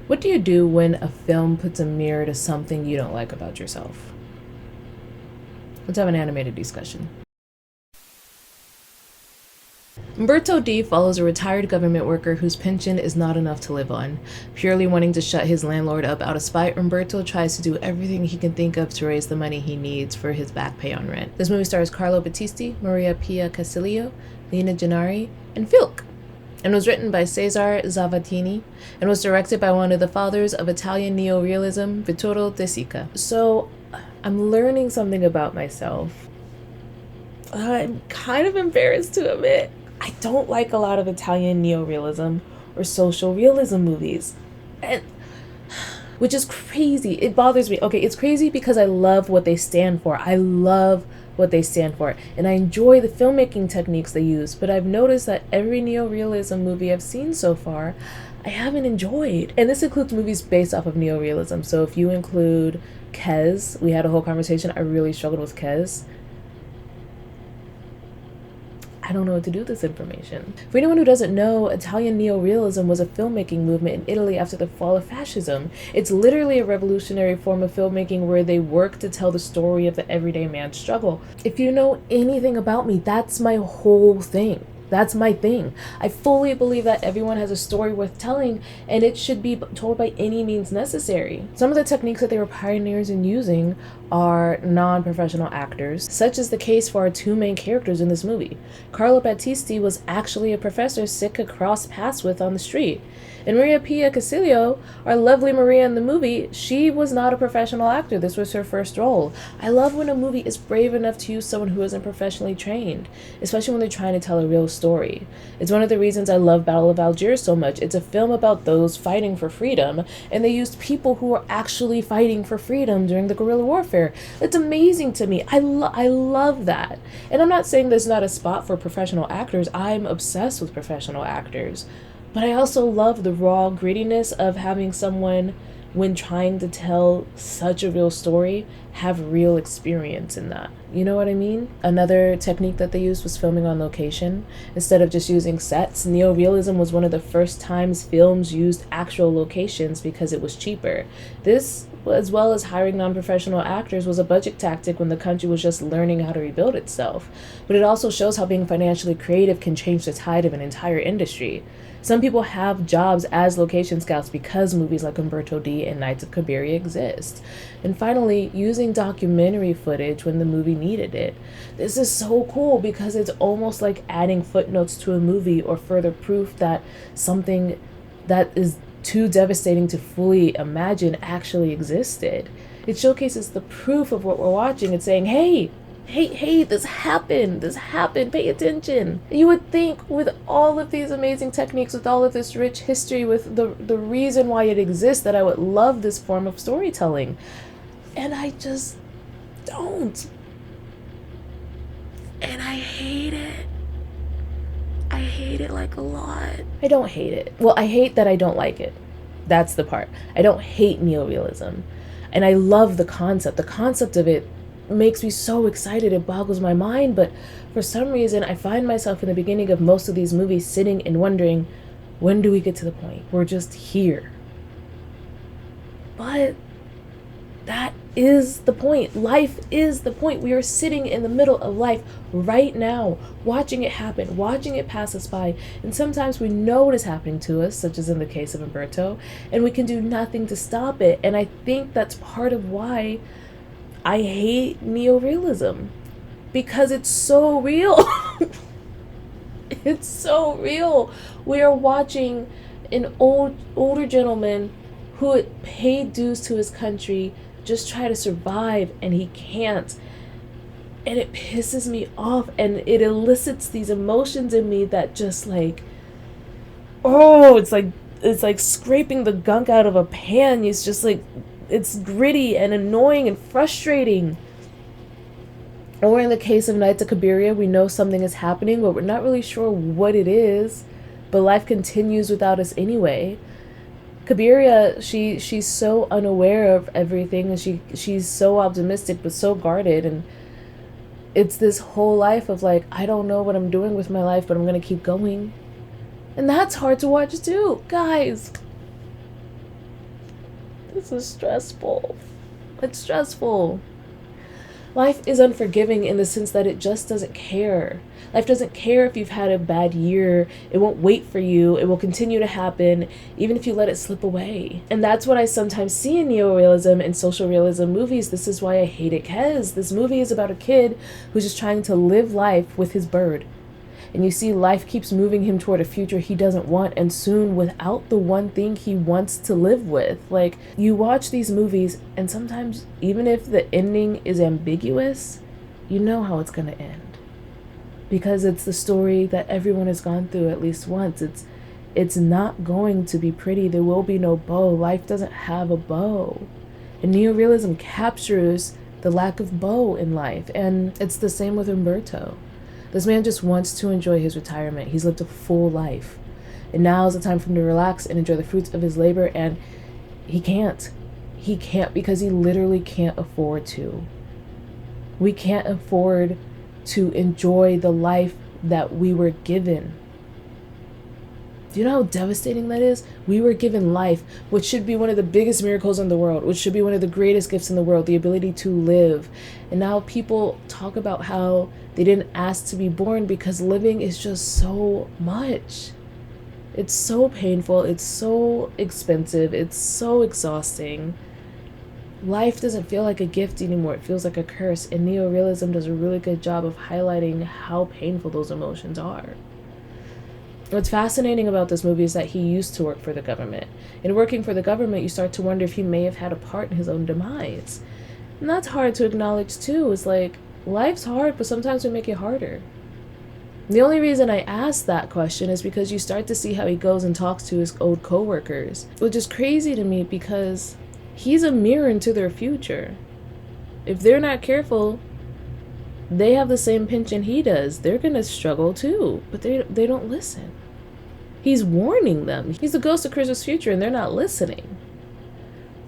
What do you do when a film puts a mirror to something you don't like about yourself? Let's have an animated discussion. Umberto D follows a retired government worker whose pension is not enough to live on. Purely wanting to shut his landlord up out of spite, Umberto tries to do everything he can think of to raise the money he needs for his back pay on rent. This movie stars Carlo Battisti, Maria Pia Casilio, Lina Gennari, and Filk, and was written by Cesare Zavattini and was directed by one of the fathers of Italian neorealism, Vittorio De Sica. So, I'm learning something about myself. I'm kind of embarrassed to admit I don't like a lot of Italian neorealism or social realism movies. And which is crazy. It bothers me. Okay, it's crazy because I love what they stand for. I love what they stand for. And I enjoy the filmmaking techniques they use, but I've noticed that every neorealism movie I've seen so far, I haven't enjoyed. And this includes movies based off of neorealism. So if you include Kes, we had a whole conversation. I really struggled with Kes. I don't know what to do with this information. For anyone who doesn't know, Italian neorealism was a filmmaking movement in Italy after the fall of fascism. It's literally a revolutionary form of filmmaking where they work to tell the story of the everyday man's struggle. If you know anything about me, that's my whole thing. That's my thing. I fully believe that everyone has a story worth telling, and it should be told by any means necessary. Some of the techniques that they were pioneers in using are non-professional actors, such as the case for our two main characters in this movie. Carlo Battisti was actually a professor Sick across paths with on the street. And Maria Pia Casilio, our lovely Maria in the movie, she was not a professional actor. This was her first role. I love when a movie is brave enough to use someone who isn't professionally trained, especially when they're trying to tell a real story. It's one of the reasons I love Battle of Algiers so much. It's a film about those fighting for freedom, and they used people who were actually fighting for freedom during the guerrilla warfare. It's amazing to me. I love that. And I'm not saying there's not a spot for professional actors. I'm obsessed with professional actors. But I also love the raw grittiness of having someone, when trying to tell such a real story, have real experience in that. You know what I mean? Another technique that they used was filming on location. Instead of just using sets, neorealism was one of the first times films used actual locations because it was cheaper. This, as well as hiring non-professional actors, was a budget tactic when the country was just learning how to rebuild itself. But it also shows how being financially creative can change the tide of an entire industry. Some people have jobs as location scouts because movies like Umberto D and Nights of Cabiria exist. And finally, using documentary footage when the movie needed it. This is so cool because it's almost like adding footnotes to a movie or further proof that something that is too devastating to fully imagine actually existed. It showcases the proof of what we're watching and saying, hey, this happened, pay attention. You would think with all of these amazing techniques, with all of this rich history, with the reason why it exists, that I would love this form of storytelling. And I just don't. And I hate it. I hate it like a lot. I don't hate it. Well, I hate that I don't like it. That's the part. I don't hate neorealism. And I love the concept. The concept of it makes me so excited. It boggles my mind. But for some reason, I find myself in the beginning of most of these movies sitting and wondering, when do we get to the point? We're just here. But that is the point. Life is the point. We are sitting in the middle of life right now, watching it happen, watching it pass us by. And sometimes we know what is happening to us, such as in the case of Umberto, and we can do nothing to stop it. And I think that's part of why I hate neorealism, because it's so real. It's so real. We are watching an older gentleman who had paid dues to his country just try to survive, and he can't. And it pisses me off, and it elicits these emotions in me that just like, oh, it's like scraping the gunk out of a pan. It's just like, it's gritty and annoying and frustrating. Or in the case of Nights of Cabiria, we know something is happening, but we're not really sure what it is, but life continues without us anyway. Cabiria, she's so unaware of everything, and she's so optimistic but so guarded, and it's this whole life of like, I don't know what I'm doing with my life, but I'm gonna keep going. And that's hard to watch too, guys. This is stressful. It's stressful. Life is unforgiving in the sense that it just doesn't care. Life doesn't care if you've had a bad year. It won't wait for you. It will continue to happen even if you let it slip away. And that's what I sometimes see in neorealism and social realism movies. This is why I hate it, because this movie is about a kid who's just trying to live life with his bird. And you see life keeps moving him toward a future he doesn't want, and soon without the one thing he wants to live with. Like, you watch these movies, and sometimes even if the ending is ambiguous, you know how it's going to end. Because it's the story that everyone has gone through at least once. It's not going to be pretty. There will be no bow. Life doesn't have a bow. And neorealism captures the lack of bow in life. And it's the same with Umberto. This man just wants to enjoy his retirement. He's lived a full life. And now is the time for him to relax and enjoy the fruits of his labor. And he can't. He can't because he literally can't afford to. We can't afford to enjoy the life that we were given. Do you know how devastating that is? We were given life, which should be one of the biggest miracles in the world, which should be one of the greatest gifts in the world, the ability to live. And now people talk about how they didn't ask to be born because living is just so much. It's so painful. It's so expensive. It's so exhausting. Life doesn't feel like a gift anymore. It feels like a curse. And neorealism does a really good job of highlighting how painful those emotions are. What's fascinating about this movie is that he used to work for the government. In working for the government, you start to wonder if he may have had a part in his own demise. And that's hard to acknowledge too. It's like, life's hard, but sometimes we make it harder. The only reason I ask that question is because you start to see how he goes and talks to his old coworkers, which is crazy to me because he's a mirror into their future. If they're not careful, they have the same pension he does. They're gonna struggle too, but they don't listen. He's warning them. He's the ghost of Christmas future, and they're not listening.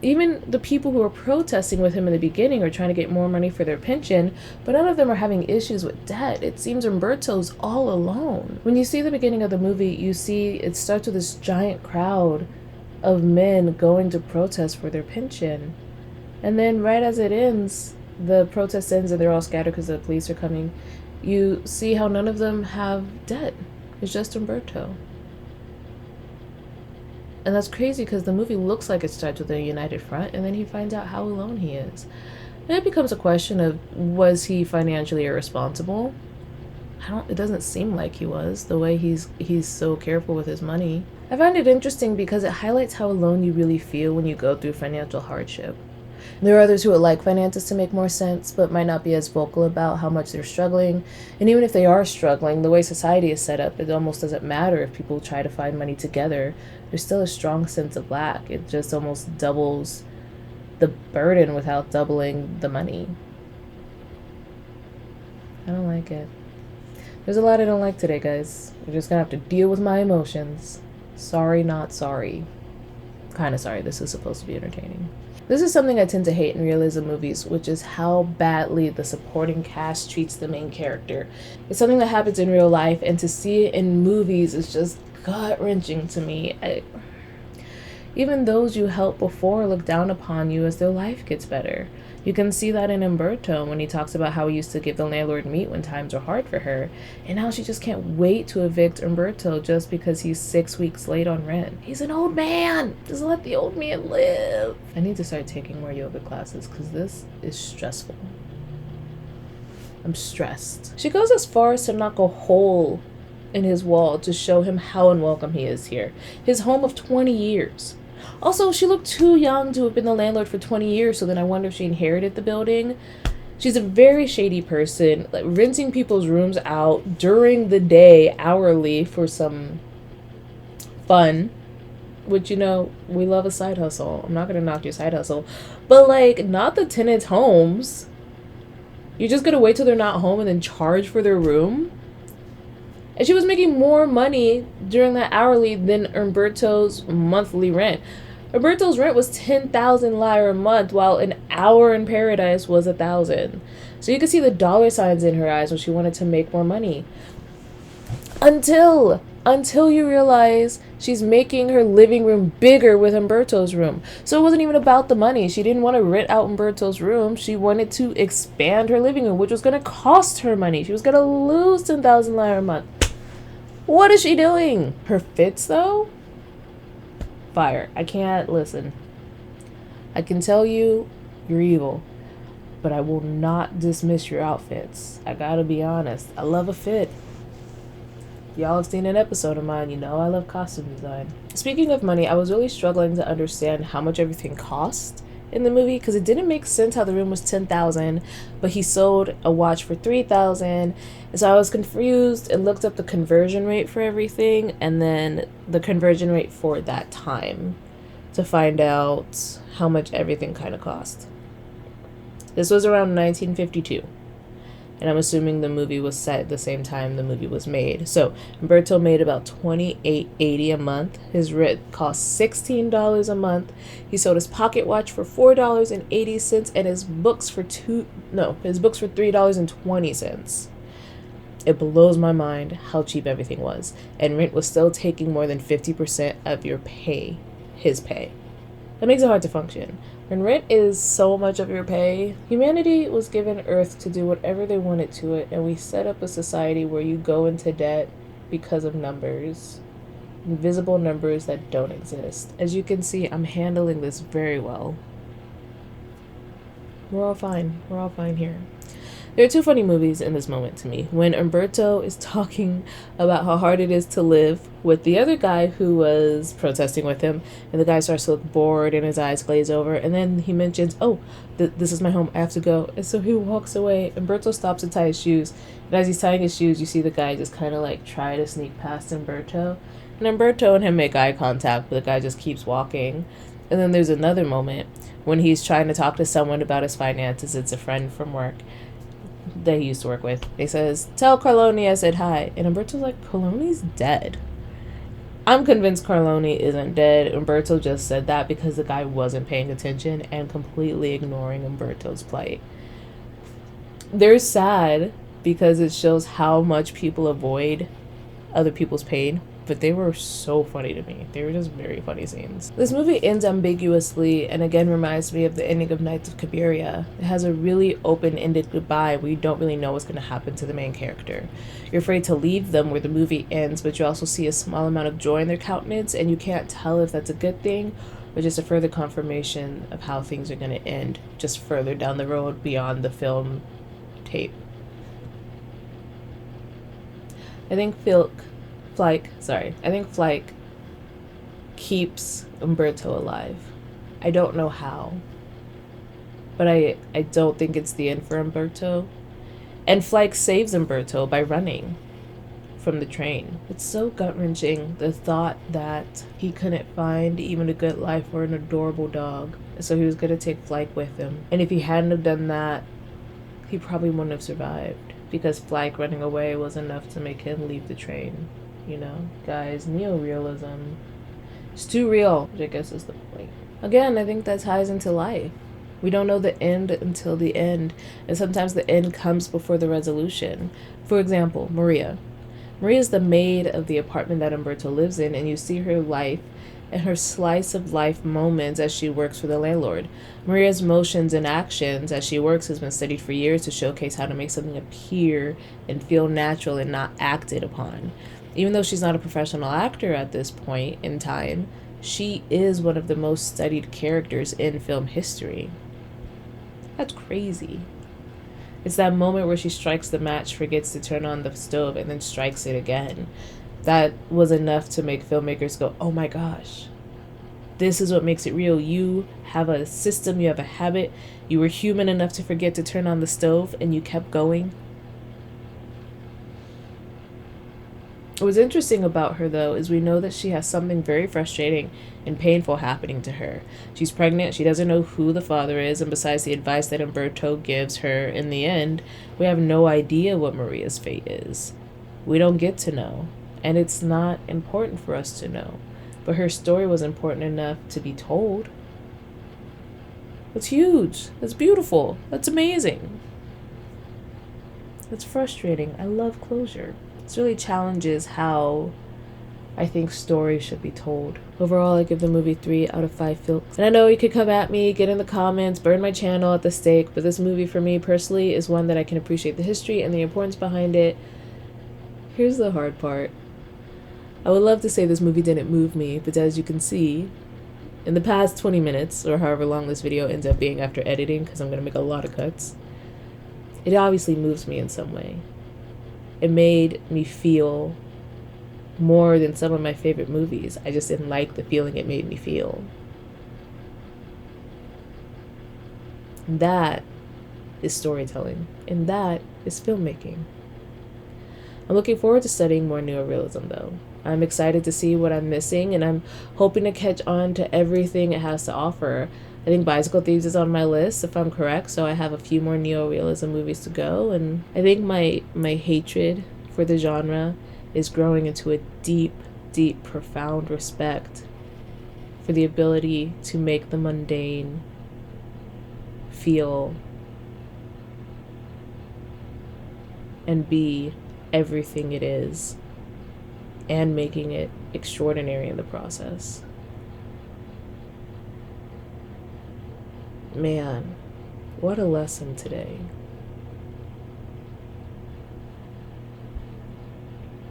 Even the people who are protesting with him in the beginning are trying to get more money for their pension, but none of them are having issues with debt. It seems Umberto's all alone. When you see the beginning of the movie, you see it starts with this giant crowd of men going to protest for their pension. And then right as it ends, the protest ends and they're all scattered because the police are coming. You see how none of them have debt. It's just Umberto. And that's crazy because the movie looks like it starts with a united front, and then he finds out how alone he is. And it becomes a question of, was he financially irresponsible? It doesn't seem like he was, the way he's so careful with his money. I find it interesting because it highlights how alone you really feel when you go through financial hardship. There are others who would like finances to make more sense, but might not be as vocal about how much they're struggling. And even if they are struggling, the way society is set up, it almost doesn't matter if people try to find money together. There's still a strong sense of lack. It just almost doubles the burden without doubling the money. I don't like it. There's a lot I don't like today, guys. You're just gonna have to deal with my emotions. Sorry, not sorry. Kind of sorry. This is supposed to be entertaining. This is something I tend to hate in realism movies, which is how badly the supporting cast treats the main character. It's something that happens in real life, and to see it in movies is just gut-wrenching to me. Even those you helped before look down upon you as their life gets better. You can see that in Umberto when he talks about how he used to give the landlord meat when times are hard for her, and now she just can't wait to evict Umberto just because he's 6 weeks late on rent. He's an old man! Just let the old man live! I need to start taking more yoga classes because this is stressful. I'm stressed. She goes as far as to knock a hole in his wall to show him how unwelcome he is here. His home of 20 years. Also, she looked too young to have been the landlord for 20 years, so then I wonder if she inherited the building. She's a very shady person, like renting people's rooms out during the day, hourly, for some fun. Which, you know, we love a side hustle. I'm not gonna knock your side hustle. But, like, not the tenants' homes. You're just gonna wait till they're not home and then charge for their room? And she was making more money during that hourly than Umberto's monthly rent. Umberto's rent was 10,000 lire a month, while an hour in paradise was 1,000. So you could see the dollar signs in her eyes when she wanted to make more money. Until until you realize she's making her living room bigger with Umberto's room. So it wasn't even about the money. She didn't want to rent out Umberto's room. She wanted to expand her living room, which was going to cost her money. She was going to lose 10,000 lira a month. What is she doing? Her fits, though? Fire. I can't listen. I can tell you you're evil, but I will not dismiss your outfits. I gotta be honest. I love a fit. Y'all have seen an episode of mine, you know I love costume design. Speaking of money, I was really struggling to understand how much everything cost in the movie because it didn't make sense how the room was 10,000, but he sold a watch for 3,000. And so I was confused and looked up the conversion rate for everything and then the conversion rate for that time to find out how much everything kind of cost. This was around 1952. And I'm assuming the movie was set at the same time the movie was made. So Umberto made about $28.80 a month. His rent cost $16 a month. He sold his pocket watch for $4.80 and his books for $3.20. It blows my mind how cheap everything was. And rent was still taking more than 50% of your pay, his pay. That makes it hard to function. When rent is so much of your pay, humanity was given Earth to do whatever they wanted to it, and we set up a society where you go into debt because of numbers. Invisible numbers that don't exist. As you can see, I'm handling this very well. We're all fine. We're all fine here. There are two funny movies in this moment to me. When Umberto is talking about how hard it is to live with the other guy who was protesting with him, and the guy starts to look bored and his eyes glaze over, and then he mentions, this is my home, I have to go. And so he walks away. Umberto stops to tie his shoes, and as he's tying his shoes, you see the guy just kind of like try to sneak past Umberto. And Umberto and him make eye contact, but the guy just keeps walking. And then there's another moment when he's trying to talk to someone about his finances. It's a friend from work that he used to work with. He says, "Tell Carlone I said hi." And Umberto's like, "Carlone's dead." I'm convinced Carlone isn't dead. Umberto just said that because the guy wasn't paying attention and completely ignoring Umberto's plight. They're sad because it shows how much people avoid other people's pain, but they were so funny to me. They were just very funny scenes. This movie ends ambiguously and again reminds me of the ending of Nights of Cabiria. It has a really open-ended goodbye where you don't really know what's going to happen to the main character. You're afraid to leave them where the movie ends, but you also see a small amount of joy in their countenance, and you can't tell if that's a good thing or just a further confirmation of how things are going to end just further down the road beyond the film tape. I think Flyke keeps Umberto alive. I don't know how, but I don't think it's the end for Umberto. And Flyke saves Umberto by running from the train. It's so gut-wrenching, the thought that he couldn't find even a good life for an adorable dog, so he was going to take Flyke with him. And if he hadn't have done that, he probably wouldn't have survived, because Flyke running away was enough to make him leave the train. You know, guys, neorealism. It's too real, which I guess is the point. Again, I think that ties into life. We don't know the end until the end, and sometimes the end comes before the resolution. For example, Maria. Maria's the maid of the apartment that Umberto lives in, and you see her life and her slice of life moments as she works for the landlord. Maria's motions and actions as she works has been studied for years to showcase how to make something appear and feel natural and not acted upon. Even though she's not a professional actor at this point in time, she is one of the most studied characters in film history. That's crazy. It's that moment where she strikes the match, forgets to turn on the stove, and then strikes it again. That was enough to make filmmakers go, oh my gosh, this is what makes it real. You have a system, you have a habit, you were human enough to forget to turn on the stove, and you kept going. What's interesting about her, though, is we know that she has something very frustrating and painful happening to her. She's pregnant, she doesn't know who the father is, and besides the advice that Umberto gives her in the end, we have no idea what Maria's fate is. We don't get to know, and it's not important for us to know. But her story was important enough to be told. That's huge. That's beautiful. That's amazing. That's frustrating. I love closure. This really challenges how I think stories should be told. Overall, I give the movie 3 out of 5 films. And I know you could come at me, get in the comments, burn my channel at the stake, but this movie for me personally is one that I can appreciate the history and the importance behind it. Here's the hard part. I would love to say this movie didn't move me, but as you can see, in the past 20 minutes, or however long this video ends up being after editing, because I'm going to make a lot of cuts, it obviously moves me in some way. It made me feel more than some of my favorite movies. I just didn't like the feeling it made me feel. And that is storytelling, and that is filmmaking. I'm looking forward to studying more neorealism though. I'm excited to see what I'm missing, and I'm hoping to catch on to everything it has to offer. I think Bicycle Thieves is on my list, if I'm correct, so I have a few more neorealism movies to go, and I think my hatred for the genre is growing into a deep, deep, profound respect for the ability to make the mundane feel and be everything it is, and making it extraordinary in the process. Man, what a lesson today.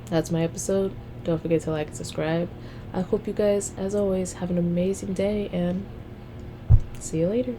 That's my episode. Don't forget to like and subscribe. I hope you guys, as always, have an amazing day, and see you later.